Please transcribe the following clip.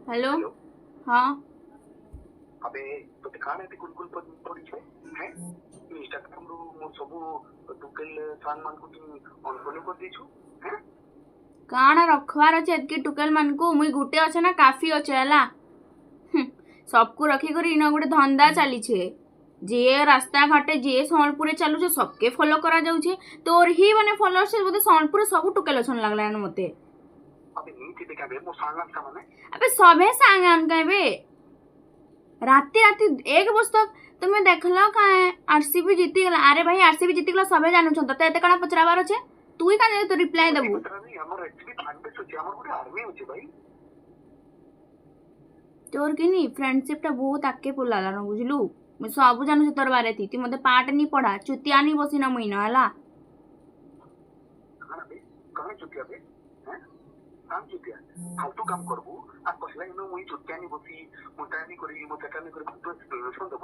Hello. Hello. हाँ। अबे तो कान एते कुलकुल पड़ी छे हैं इंस्टाग्राम रो मोर सबु टुकेल सांग मान को तुम अनफॉलो कर दी छु हैं। काना रखवार अच्छे एतकी टुकेल मान को मुई गुटे अच्छे ना काफी अच्छे हला। सबको रखी कर इन गोटे धंदा चली छे जे रास्ता घाटे जे सम्बलपुर चलु छे सबके फॉलो करा जाउ छे। तोर ही माने फॉलोअर्स बोले सम्बलपुर सब टुकेल अछन लागला न मते। अबे नी थी देखा बे मोर सांग का माने अबे सबे सांगान कहबे राती राती 1 बजे तक तुम्हें देखलो काहे आरसीबी जीती गला। अरे भाई आरसीबी जीती गला सबे जानू छन तते एते कणा पचराबार छे तू ही काने तो रिप्लाई देबू। नहीं हमर एक्चुअली फैन बेस होचे हमर गोटे आर्मी होचे भाई। तोर किनी फ्रेंडशिप टा बहुत आके पुलाला न बुझलु। मैं सब जानू छे तोर बारे थी ती मते पाठ नहीं पढ़ा चुतिया नहीं बसी ना मुई न हला। कहां बे कहां चुतिया बे हैं काम चुतिया फालतू काम करबू आ कसला इन मुई चुतिया नहीं बसी मोटा नहीं करी मोटा नहीं करी तो एक्सप्लेनेशन